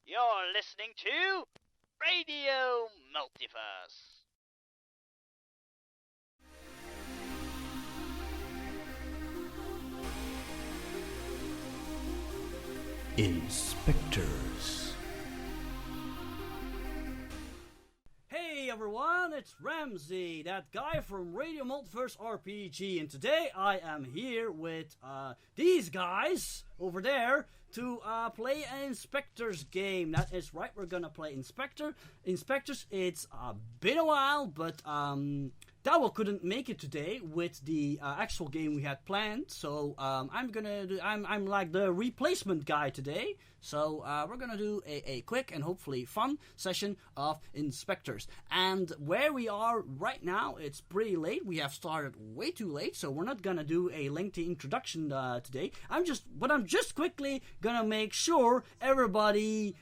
You're listening to Radio Multiverse. Inspectres. Hey everyone, it's Ramsey, that guy from Radio Multiverse RPG, and today I am here with these guys over there to play an Inspectres game. That is right, we're gonna play Inspectres. It's been a while, but Dawel couldn't make it today with the actual game we had planned, so I'm like the replacement guy today. So we're gonna do a quick and hopefully fun session of Inspectres. And where we are right now, it's pretty late. We have started way too late, so we're not gonna do a lengthy introduction today. I'm just quickly gonna make sure everybody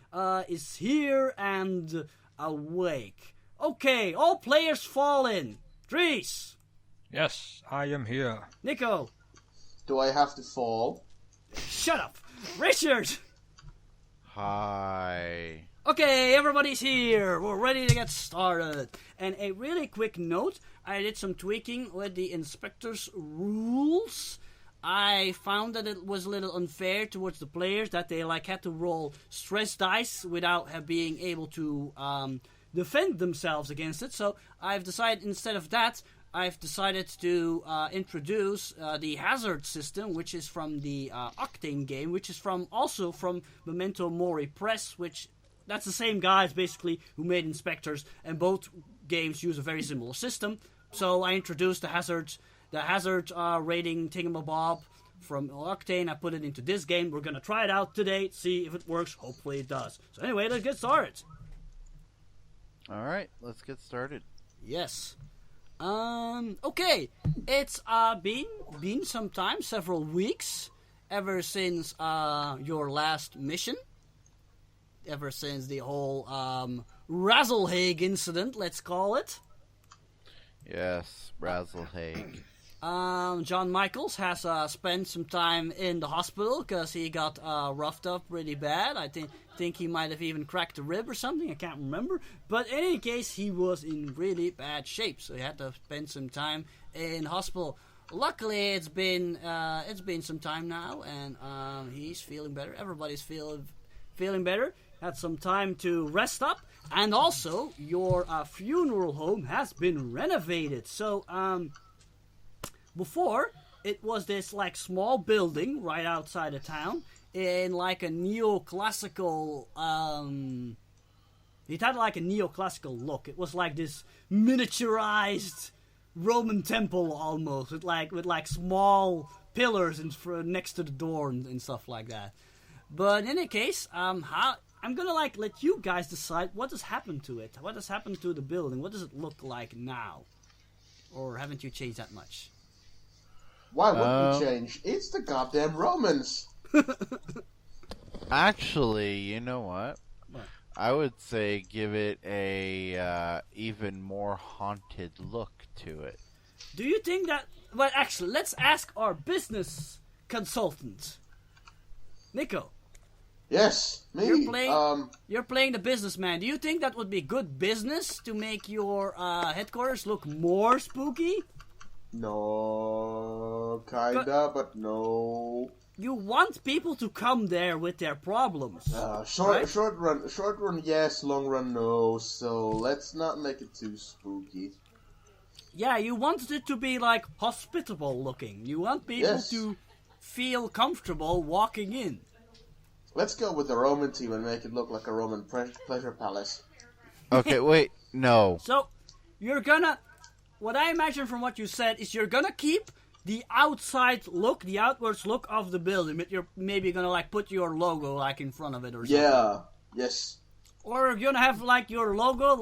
is here and awake. Okay, all players fall in. Dries. Yes, I am here. Nico. Do I have to fall? Shut up. Richard. Hi. Okay, everybody's here. We're ready to get started. And a really quick note, I did some tweaking with the Inspectres rules. I found that it was a little unfair towards the players, that they had to roll stress dice without being able to defend themselves against it. So I've decided, instead of that, I've decided to introduce the hazard system, which is from the Octane game, which is also from Memento Mori Press, which that's the same guys basically who made Inspectres, and both games use a very similar system. So I introduced the hazard rating thingamabob from Octane. I put it into this game. We're gonna try it out today, see if it works. Hopefully it does. So anyway, let's get started. All right, let's get started. Yes. Okay. It's been some time, several weeks, ever since your last mission. Ever since the whole Razzlehague incident, let's call it. Yes, Razzlehague. John Michaels has spent some time in the hospital because he got roughed up pretty bad. I think he might have even cracked a rib or something. I can't remember. But in any case, he was in really bad shape, so he had to spend some time in hospital. Luckily, it's been some time now, and he's feeling better. Everybody's feeling better. Had some time to rest up, and also your funeral home has been renovated. So before, it was this small building right outside of town in a neoclassical it had a neoclassical look. It was like this miniaturized Roman temple almost, with small pillars next to the door and stuff like that. But in any case, I'm gonna let you guys decide what has happened to it. What has happened to the building? What does it look like now? Or haven't you changed that much? Why would we change? It's the goddamn Romans. Actually, you know what? What? I would say give it a even more haunted look to it. Do you think that... Well, actually, let's ask our business consultant. Nico. Yes, me. You're playing the businessman. Do you think that would be good business to make your headquarters look more spooky? No, kinda, but no. You want people to come there with their problems. Short run, yes. Long run, no. So let's not make it too spooky. Yeah, you want it to be hospitable looking. You want people to feel comfortable walking in. Let's go with the Roman team and make it look like a Roman pleasure palace. Okay, wait, no. So, you're gonna... What I imagine from what you said is you're gonna keep the outside look, the outwards look of the building, but you're maybe gonna put your logo in front of it or something. Yeah, yes. Or you're gonna have your logo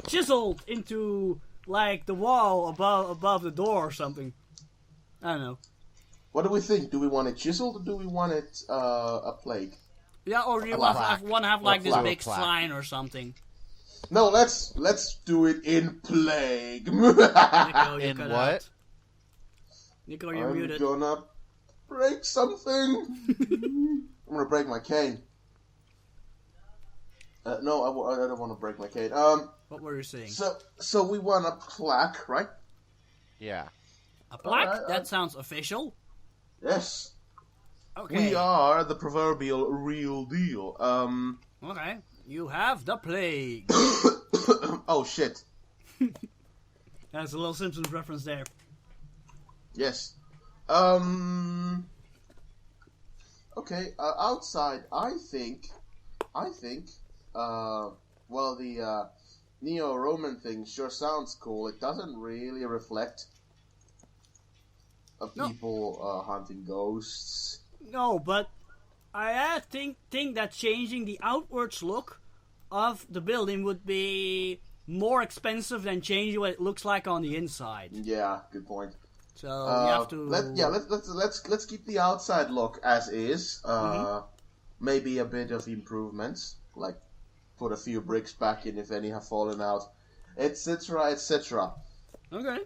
chiseled into the wall above the door or something. I don't know. What do we think? Do we want it chiseled or do we want it a plague? Yeah, or you want to have this big sign or something. No, let's do it in plague. Nico, in what? Out. Nico, you're muted. I'm gonna break something. I'm gonna break my cane. No, I don't want to break my cane. What were you saying? So we want a plaque, right? Yeah. A plaque? Alright, That sounds official. Yes. Okay. We are the proverbial real deal. Okay. You have the plague. Oh shit. That's a little Simpsons reference there. Yes. Okay. Outside, I think. Well, the Neo-Roman thing sure sounds cool. It doesn't really reflect people hunting ghosts. No, but I think that changing the outwards look of the building would be more expensive than changing what it looks like on the inside. Yeah, good point. So you have to. Let's keep the outside look as is. Maybe a bit of improvements, like put a few bricks back in if any have fallen out, etc., etc. Okay.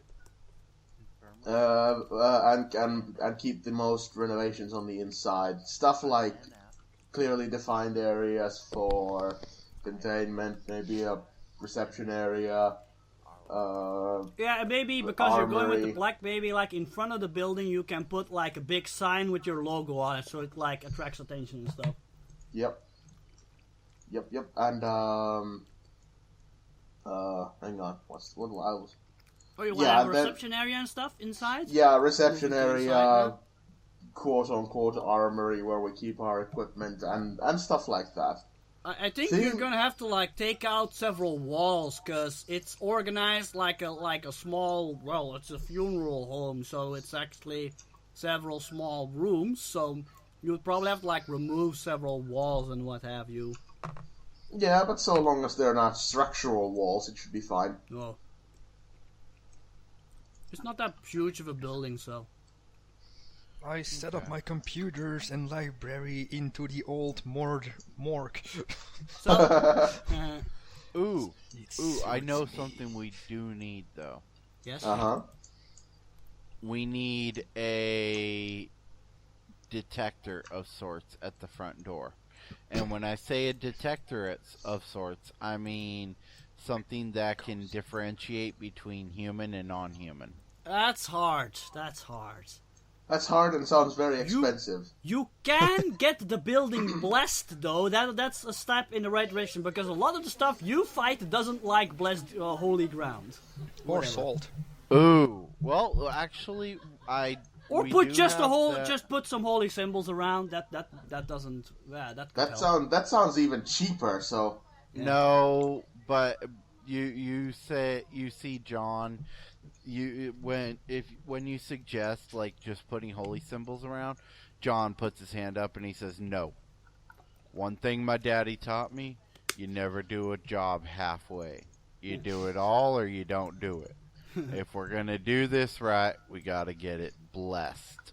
And keep the most renovations on the inside. Stuff like clearly defined areas for containment, maybe a reception area. Yeah, maybe because you're going with the armory. black, maybe like in front of the building you can put like a big sign with your logo on it, so it like attracts attention and stuff. Yep. And hang on, what I was? Or you want to have a reception area and stuff inside? Yeah, reception Inside area, now? quote unquote armory where we keep our equipment and stuff like that. I think you're gonna have to like take out several walls because it's organized like a small. Well, it's a funeral home, so it's actually several small rooms. So you would probably have to like remove several walls and what have you. Yeah, but so long as they're not structural walls, it should be fine. Oh, it's not that huge of a building, so. I set up my computers and library into the old morgue. So, Ooh, I know something we do need, though. yes. We need a detector of sorts at the front door. And when I say a detector of sorts, I mean something that can differentiate between human and non-human. That's hard. That's hard and sounds very expensive. You can get the building blessed, though. That's a step in the right direction, because a lot of the stuff you fight doesn't like blessed holy ground. Or Whatever. salt. Ooh, well, actually, Or we put do just have just put some holy symbols around. That doesn't. Yeah, that could help. That sounds even cheaper. So No, but you see, John. When you suggest like just putting holy symbols around, John puts his hand up and he says no. One thing my daddy taught me: you never do a job halfway. You do it all or you don't do it. If we're gonna do this right, we gotta get it blessed.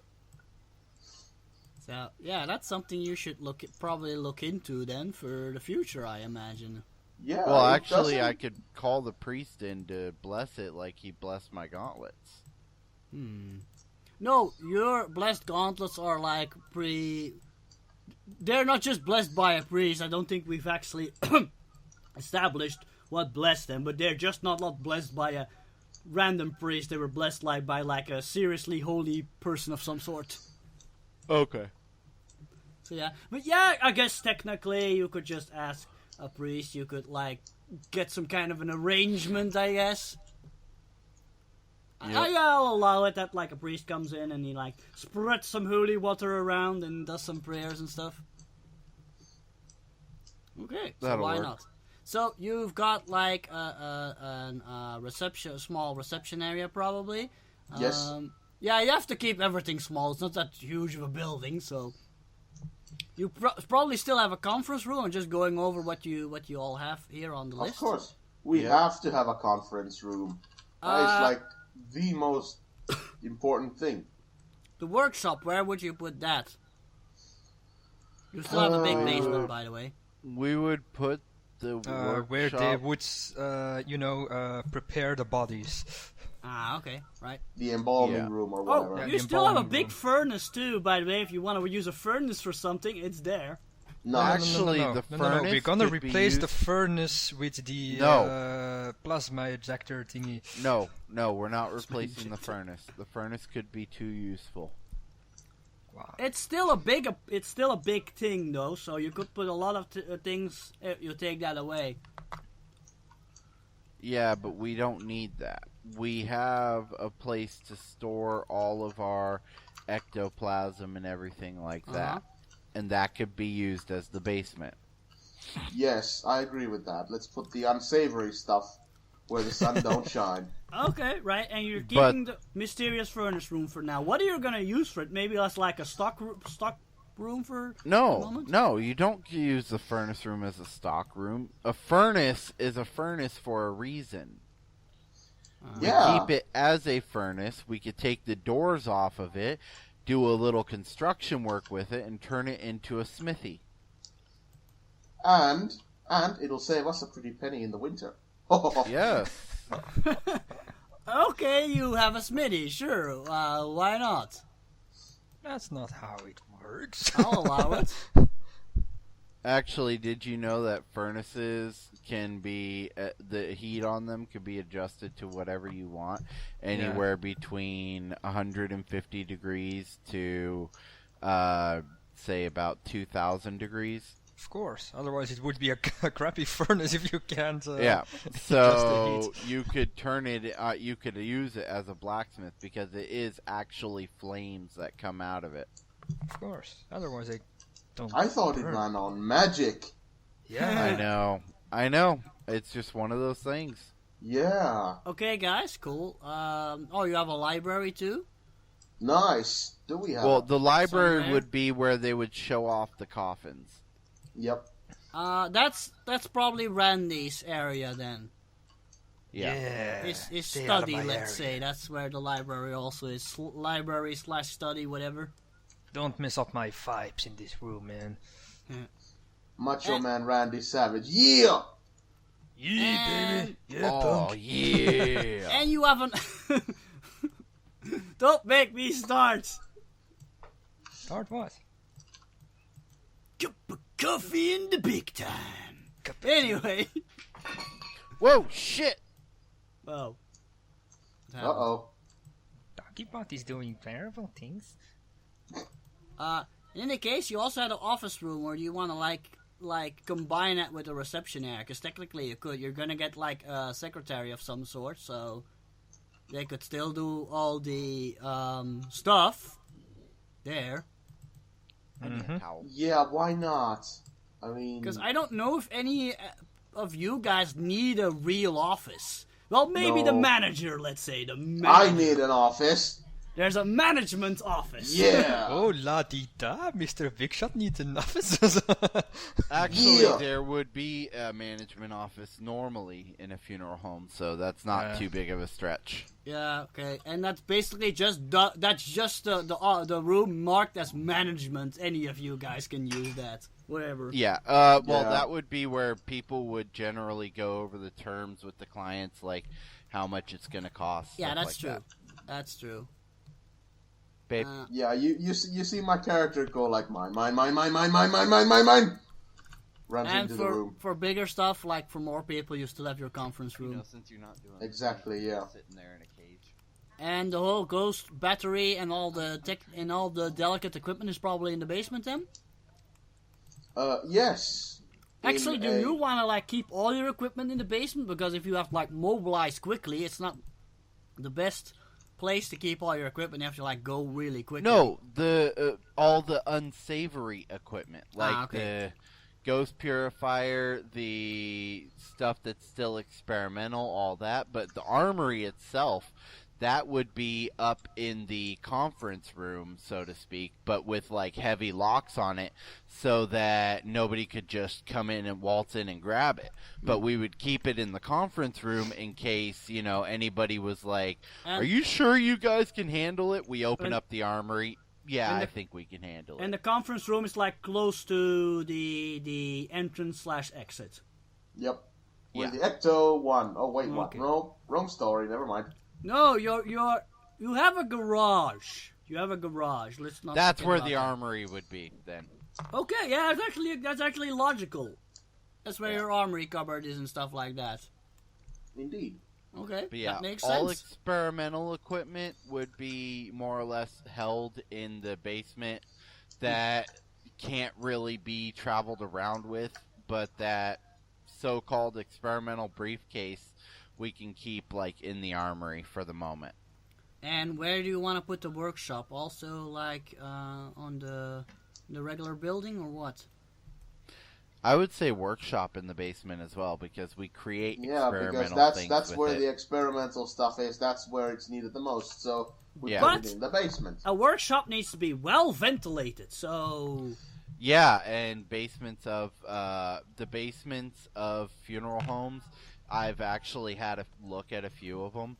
So yeah, that's something you should probably look into then for the future, I imagine. yeah. Well, it actually, doesn't- I could call the priest in to bless it like he blessed my gauntlets. No, your blessed gauntlets are like They're not just blessed by a priest. I don't think we've actually established what blessed them, but they're just not blessed by a random priest. They were blessed by like a seriously holy person of some sort. Okay. So yeah, but yeah, I guess technically you could just ask a priest. You could like get some kind of an arrangement, I guess. Yep. I'll allow it that like a priest comes in and he like spreads some holy water around and does some prayers and stuff. Okay, so That'll why work. not? So you've got like a small reception area probably. Yes. Yeah, you have to keep everything small. It's not that huge of a building, so you probably still have a conference room. And just going over what you all have here on the list. Of course, we have to have a conference room. That is like the most important thing. The workshop. Where would you put that? You still have a big basement, by the way. We would put the workshop Where they would, prepare the bodies. Ah, okay, right. The embalming Yeah. room or Oh, whatever. you the still have a embalming big room. furnace too, by the way. If you want to use a furnace for something, it's there. No, Actually, no. the No, furnace we're gonna could be replace the used- furnace with the No. plasma ejector thingy. No, we're not replacing the furnace. The furnace could be too useful. Wow. It's still a big thing though. So you could put a lot of things. You take that away. Yeah, but we don't need that. We have a place to store all of our ectoplasm and everything like that. And that could be used as the basement. Yes, I agree with that. Let's put the unsavory stuff where the sun don't shine. Okay, right, and you're keeping the mysterious furnace room for now. What are you gonna use for it? Maybe that's like a stock room for the moment? No, you don't use the furnace room as a stock room. A furnace is a furnace for a reason. Yeah. We keep it as a furnace. We could take the doors off of it, do a little construction work with it, and turn it into a smithy. And it'll save us a pretty penny in the winter. Yes. Okay, you have a smithy, sure. Why not? That's not how it works. I'll allow it. Actually, did you know that furnaces can be, the heat on them can be adjusted to whatever you want, anywhere between 150 degrees to, say, about 2,000 degrees? Of course, otherwise it would be a crappy furnace if you can't. Yeah, adjust so the heat. you could turn it, you could use it as a blacksmith because it is actually flames that come out of it. Of course, otherwise they don't. I thought it burn. ran on magic. Yeah, I know. It's just one of those things. Yeah. Okay, guys, cool. You have a library too? Nice. Do we have? Well, the library somewhere? would be where they would show off the coffins. Yep. That's probably Randy's area then. Yeah. His stay out of study, my let's area. say. That's where the library also is. Library/study, whatever. Don't mess up my vibes in this room, man. Macho Man Randy Savage. Yeah. Yeah, baby. Yeah, Oh, punk. yeah. And you haven't. Don't make me start. Start what? Cup of coffee in the big time. Anyway. Whoa, shit. Oh. Uh-oh. Donkey Bot is doing terrible things. In any case, you also had an office room, or do you want to like combine it with a reception area? Because technically you could. You're gonna get like a secretary of some sort, so they could still do all the stuff there. Yeah, why not? I mean... Because I don't know if any of you guys need a real office. Well, maybe the No. manager, let's say. The I manager. need an office. There's a management office. Yeah. Oh, la di da, Mr. Big Shot needs an office. Actually, Yeah. there would be a management office normally in a funeral home, so that's not too big of a stretch. Yeah, okay, and that's basically just the room marked as management. Any of you guys can use that, whatever. Yeah, Yeah. that would be where people would generally go over the terms with the clients, like how much it's going to cost. Yeah, stuff that's like true. that. That's true. Babe, Yeah, you see my character go like mine. Runs And into the room. for bigger stuff, like for more people, you still have your conference room. since you're not doing Exactly, yeah. sitting there in a cage. And the whole ghost battery and all the tech and all the delicate equipment is probably in the basement then? Yes. Actually, do you want to like keep all your equipment in the basement? Because if you have to like mobilize quickly, it's not the best place to keep all your equipment. You have to like go really quickly. No, the all the unsavory equipment, like okay. the ghost purifier, the stuff that's still experimental, all that. But the armory itself, that would be up in the conference room, so to speak, but with like heavy locks on it, so that nobody could just come in and waltz in and grab it. But we would keep it in the conference room in case, anybody was like, "Are you sure you guys can handle it?" We open up the armory. Yeah, I think we can handle And it. the conference room is like close to the entrance/exit. Yep. With Yeah. the Ecto one. Oh wait, what? Okay. Wrong story. Never mind. No, you have a garage. You have a garage. Let's not. That's forget where about the that. armory would be then. Okay, yeah, that's actually logical. That's where your armory cupboard is and stuff like that. Indeed. Okay, But yeah, that makes all sense. experimental equipment would be more or less held in the basement that can't really be traveled around with, but that so-called experimental briefcase we can keep like in the armory for the moment. And where do you want to put the workshop? Also, like on the regular building, or what? I would say workshop in the basement as well, because we create experimental because things that's with where it. the experimental stuff is. That's where it's needed the most. So we Yeah. put But it in the basement. a workshop needs to be well ventilated, so... Yeah, and basements of the basements of funeral homes, I've actually had a look at a few of them.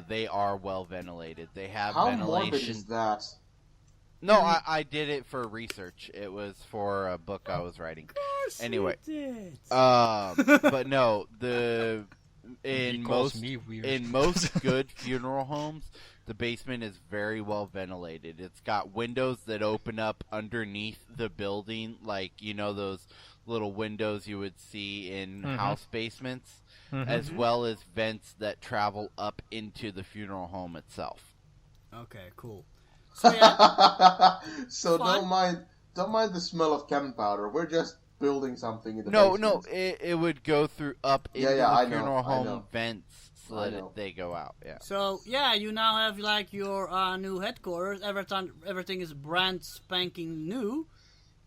They are well ventilated. They have How ventilation. morbid is that? No, I did it for research. It was for a book I was writing. Of course Anyway, you did. but no, He calls me weird. in most good funeral homes, the basement is very well ventilated. It's got windows that open up underneath the building, like those little windows you would see in house basements, as well as vents that travel up into the funeral home itself. Okay, cool. So yeah, So fun. don't mind the smell of gunpowder. We're just building something in the No, basement. it would go through up into Yeah, the I know, funeral I home know. vents so I that know. they go out. Yeah. So yeah, you now have like your new headquarters. Everything is brand spanking new.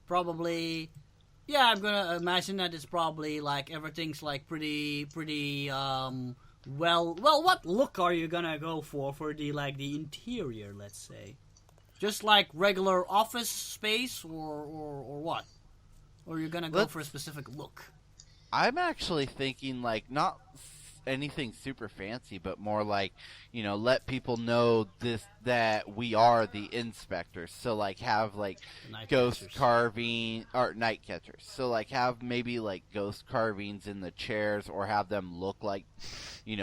Probably, yeah. I'm gonna imagine that it's probably like everything's like pretty. Well, what look are you gonna go for the interior? Let's say, just like regular office space, or what? Or you're gonna go for a specific look? I'm actually thinking like not anything super fancy, but more like let people know that we are the inspectors. So like have like Night ghost catchers. carving or night catchers. So like have maybe like ghost carvings in the chairs, or have them look like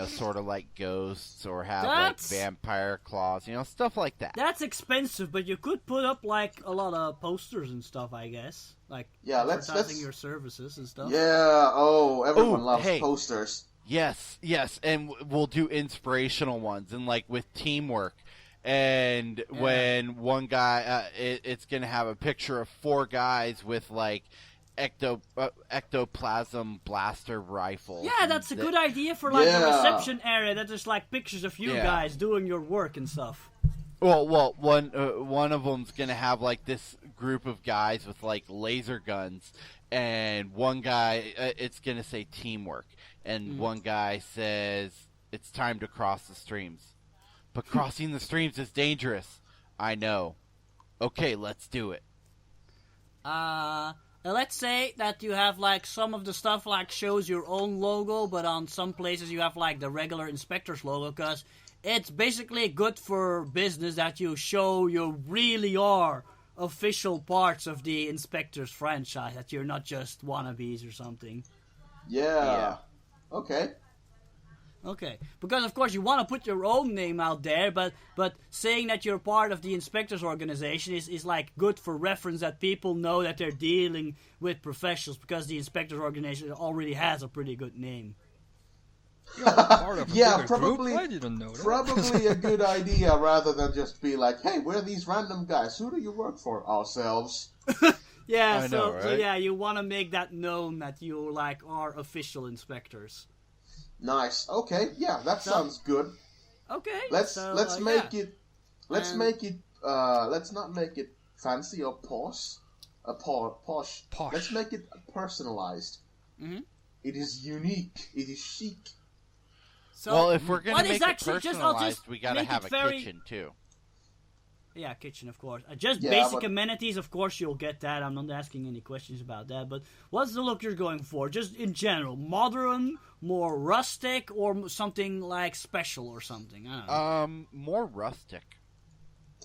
sort of like ghosts, or have That's- like vampire claws, stuff like that. That's expensive, but you could put up like a lot of posters and stuff, I guess. Like Yeah, let's- advertising your services and stuff. Yeah. Oh, everyone loves hey. posters. Yes, and we'll do inspirational ones, and like with teamwork. And when one guy, it's gonna have a picture of 4 guys with like ectoplasm blaster rifles. Yeah, that's a good idea for like Yeah. a reception area. That there's like pictures of you Yeah. guys doing your work and stuff. Well, one of them's gonna have like this group of guys with like laser guns, and one guy, it's gonna say teamwork, and one guy says it's time to cross the streams, but crossing the streams is dangerous. I know. Okay, let's do it. Let's say that you have like some of the stuff like shows your own logo, but on some places you have like the regular inspector's logo, because it's basically good for business that you show you really are official parts of the Inspectors franchise, that you're not just wannabes or something. Yeah. Okay. Okay, because of course you want to put your own name out there, but saying that you're part of the Inspectors organization is like good for reference, that people know that they're dealing with professionals, because the Inspectors organization already has a pretty good name. You're part of a Yeah, bigger probably. group? I didn't know that. Probably a good idea, rather than just be like, "Hey, we're these random guys. Who do you work for?" Ourselves. Yeah, I so, know, so right? yeah, you want to make that known that you like are official inspectors. Nice. Okay. Yeah, that So- sounds good. Okay, Let's so, make yeah. it. Let's And- make it. Let's not make it fancy or posh. Posh. Posh. Let's make it personalized. Mhm. It is unique. It is chic. So, Well, if we're what gonna is make it actually personalized, I'll just we gotta make have it a very- kitchen too. Yeah, kitchen, of course. Just Yeah, basic but- amenities, of course, you'll get that. I'm not asking any questions about that. But what's the look you're going for? Just in general, modern, more rustic, or something like special or something? I don't know. More rustic.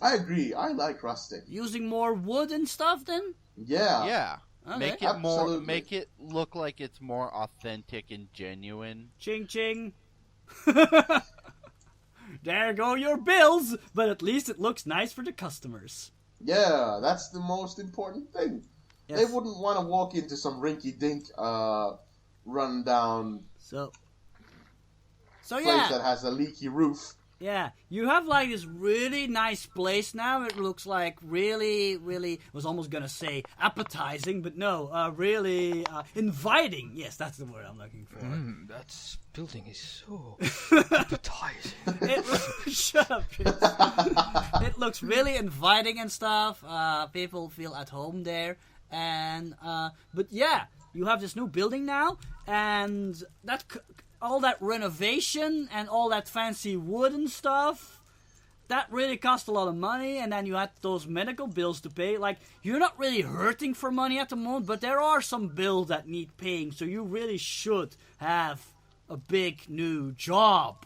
I agree. I like rustic. Using more wood and stuff, then? Yeah. Yeah. Okay. Make it more. Absolutely. Make it look like it's more authentic and genuine. Ching ching. There go your bills, but at least it looks nice for the customers. Yeah, that's the most important thing. They wouldn't want to walk into some rinky-dink, run-down place that has a leaky roof. Yeah, you have like this really nice place now. It looks like really, I was almost gonna say appetizing, but no, really inviting. Yes, that's the word I'm looking for. That building is so appetizing. Shut up, Chris. It looks really inviting and stuff. People feel at home there, and but yeah, you have this new building now, and that. All that renovation and all that fancy wood and stuff, that really cost a lot of money, and then you had those medical bills to pay. Like, you're not really hurting for money at the moment, but there are some bills that need paying, so you really should have a big new job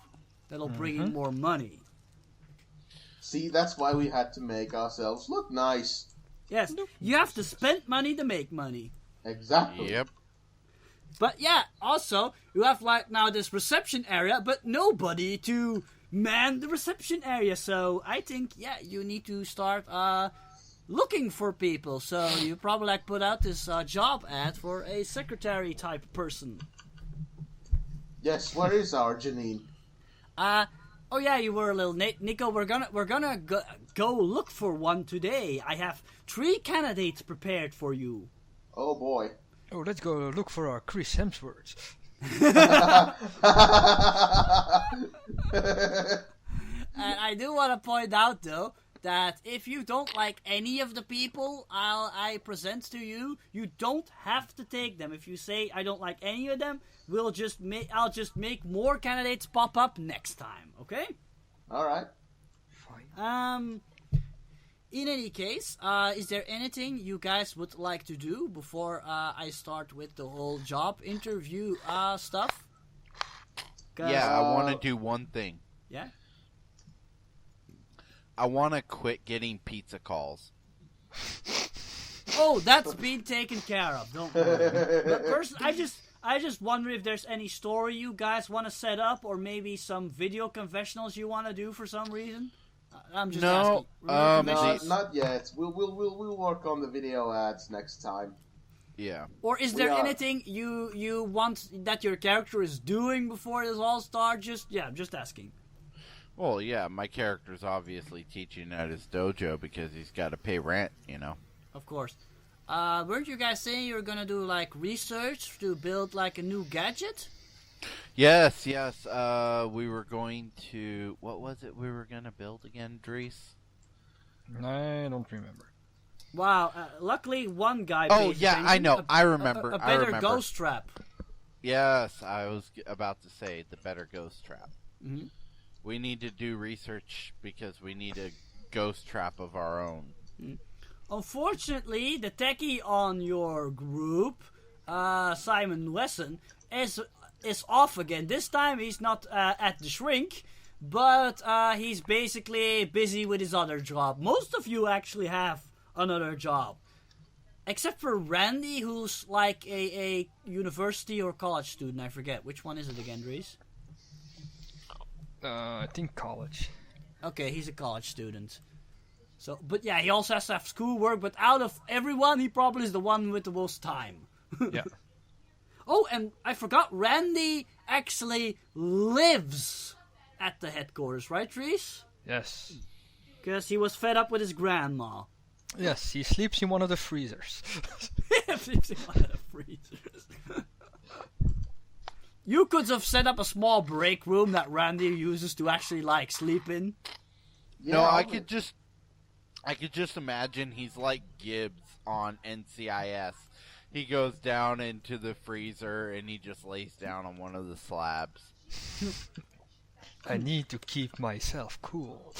that'll bring in more money. See, that's why we had to make ourselves look nice. Yes, you have to spend money to make money. Exactly. Yep. But yeah, also, you have like now this reception area, but nobody to man the reception area. So I think, yeah, you need to start looking for people. So you probably like put out this job ad for a secretary type person. Yes, where is our Janine? Oh yeah, you were a little Nico. We're gonna go look for one today. I have 3 candidates prepared for you. Oh boy. Oh, let's go look for our Chris Hemsworth. And I do want to point out, though, that if you don't like any of the people I present to you, you don't have to take them. If you say I don't like any of them, I'll just make more candidates pop up next time. Okay? All right. Fine. In any case, is there anything you guys would like to do before I start with the whole job interview stuff? Yeah, I want to do one thing. Yeah? I want to quit getting pizza calls. Oh, that's been taken care of. Don't worry. But first, I just wonder if there's any story you guys want to set up, or maybe some video confessionals you want to do for some reason. I'm just asking. No, not yet. We'll work on the video ads next time. Yeah. Or is there anything you want that your character is doing before this all starts? Just asking. Well, yeah, my character's obviously teaching at his dojo because he's got to pay rent, you know. Of course. Weren't you guys saying you were gonna do like research to build like a new gadget? Yes. We were going to... What was it we were going to build again, Dries? I don't remember. Wow, luckily one guy... Oh, yeah, I know. I remember. A better ghost trap. Yes, I was about to say the better ghost trap. Mm-hmm. We need to do research because we need a ghost trap of our own. Unfortunately, the techie on your group, Simon Wesson, is off again. This time he's not at the shrink, but he's basically busy with his other job. Most of you actually have another job. Except for Randy, who's like a university or college student. I forget. Which one is it again, Dries? I think college. Okay, he's a college student. So, but yeah, he also has to have schoolwork, but out of everyone, he probably is the one with the most time. Yeah. Oh, and I forgot, Randy actually lives at the headquarters, right, Dries? Yes. Because he was fed up with his grandma. Yes, he sleeps in one of the freezers. He sleeps in one of the freezers. You could have set up a small break room that Randy uses to actually, like, sleep in. Yeah, no, I could just imagine he's like Gibbs on NCIS. He goes down into the freezer and he just lays down on one of the slabs. I need to keep myself cool.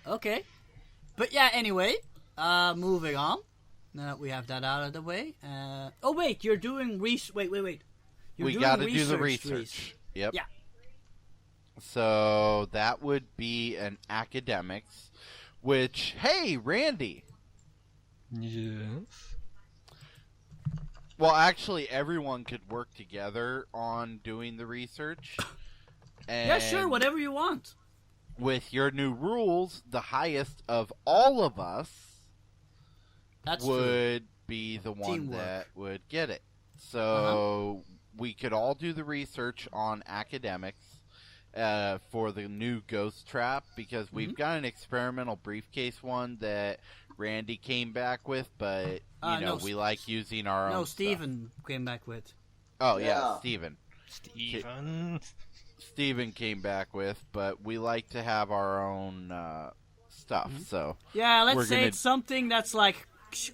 Okay. But yeah, anyway, moving on. Now that we have that out of the way. Oh, wait, you're doing Wait. We gotta do the research. Yep. Yeah. So that would be an academics, which, hey, Randy. Yes. Well, actually, everyone could work together on doing the research. And yeah, sure, whatever you want. With your new rules, the highest of all of us That's would true. be the one Teamwork. that would get it. So we could all do the research on academics for the new ghost trap, because we've got an experimental briefcase one that Randy came back with, but we like using our own. No, stuff. Steven came back with. Oh yeah, Steven. Steven came back with, but we like to have our own stuff. So Yeah, let's we're say gonna- it's something that's like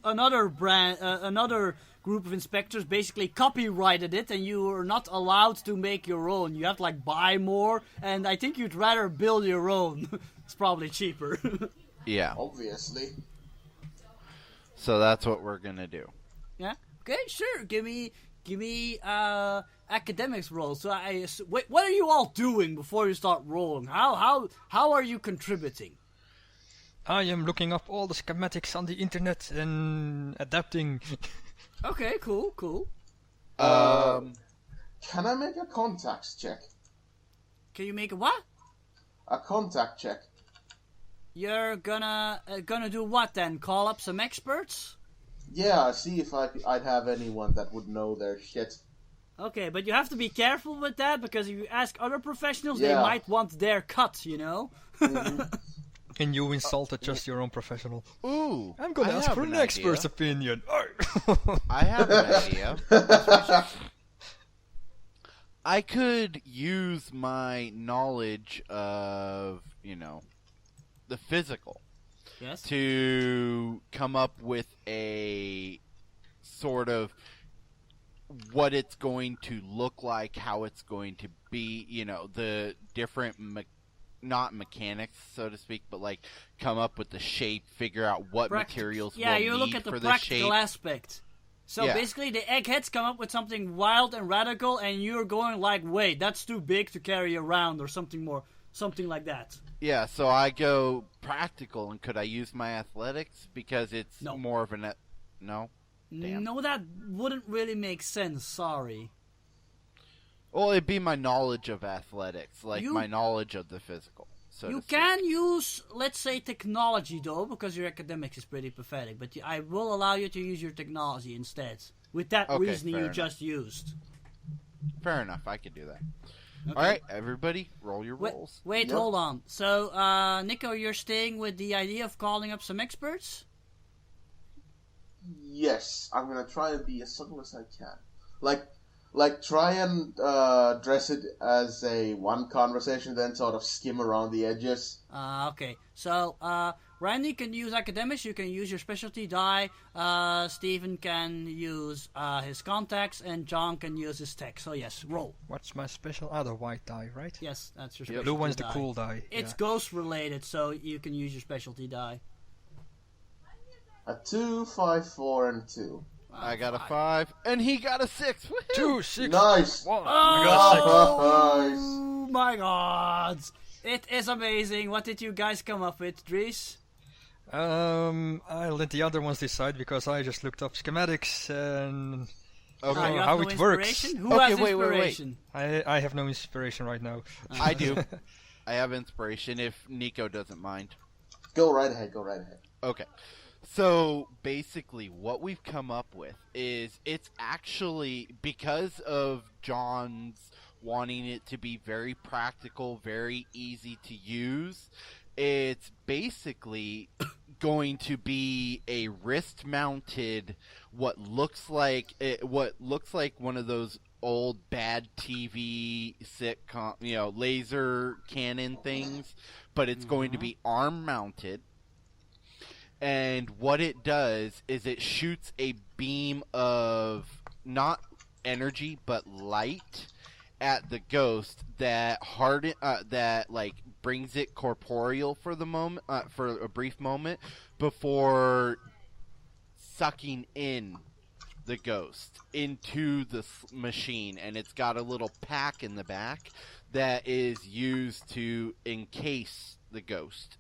another brand, another group of inspectors basically copyrighted it, and you are not allowed to make your own. You have to like buy more, and I think you'd rather build your own. It's probably cheaper. yeah. Obviously. So that's what we're gonna do. Yeah. Okay. Sure. Give me academics roll. So wait, what are you all doing before you start rolling? How are you contributing? I am looking up all the schematics on the internet and adapting. Okay. Cool. Can I make a contacts check? Can you make a what? A contact check. You're gonna do what then? Call up some experts? Yeah, see if I'd have anyone that would know their shit. Okay, but you have to be careful with that, because if you ask other professionals, they Yeah. might want their cut, you know? And you insulted just your own professional. Ooh, I'm gonna I ask have for an idea. expert's opinion. I have an idea. I could use my knowledge of, the physical Yes. to come up with a sort of what it's going to look like, how it's going to be, the different not mechanics, so to speak, but like come up with the shape, figure out what materials Yeah, we'll you need look at for the the practical shape. aspect. So Yeah. basically, the eggheads come up with something wild and radical, and you're going like, wait, that's too big to carry around, or something like that. Yeah, so I go practical, and could I use my athletics? Because it's No. more of an... No? Damn. No, that wouldn't really make sense, sorry. Well, it'd be my knowledge of athletics, like You- my knowledge of the physical. So You to speak. can use, let's say, technology, though, because your academics is pretty pathetic, but I will allow you to use your technology instead, with that Okay, reasoning fair you enough. just used. Fair enough, I could do that. Okay. All right, everybody, roll your rolls. Wait, Yep. hold on. So, Nico, you're staying with the idea of calling up some experts? Yes, I'm gonna try and be as subtle as I can. Like try and dress it as a one conversation, then sort of skim around the edges. Okay. So, Randy can use academics, you can use your specialty die, Steven can use his contacts, and John can use his tech. So, yes, roll. What's my special? The white die, right? Yes, that's your Yep. specialty Blue one's the die. cool die. It's yeah. ghost related, so you can use your specialty die. A 2, 5, 4, and 2. I got a 5, and he got a 6. Woohoo! 2, 6, Nice. 1. Oh my god! It is amazing. What did you guys come up with, Dries? I let the other ones decide because I just looked up schematics and Okay, you have how no it works. inspiration? Who Okay, has wait. inspiration? I have no inspiration right now. I do. I have inspiration if Nico doesn't mind. Go right ahead. Okay. So basically what we've come up with is it's actually because of John's wanting it to be very practical, very easy to use. It's basically going to be a wrist-mounted what looks like one of those old bad TV sitcom, laser cannon things, but it's going to be arm-mounted. And what it does is it shoots a beam of not energy but light at the ghost that brings it corporeal for the moment, for a brief moment, before sucking in the ghost into the machine. And it's got a little pack in the back that is used to encase the ghost